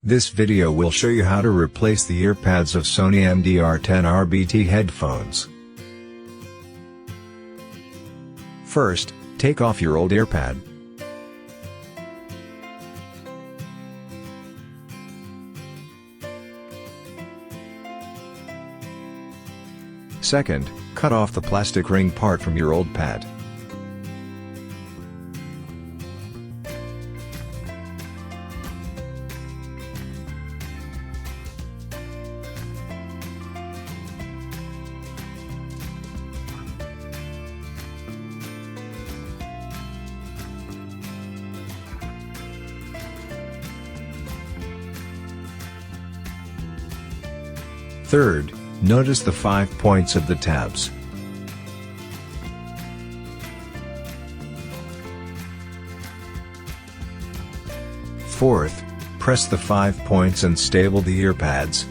This video will show you how to replace the earpads of Sony MDR-10RBT headphones. First, take off your old earpad. Second, cut off the plastic ring part from your old pad. Third, notice the 5 points of the tabs. Fourth, press the 5 points and stable the earpads.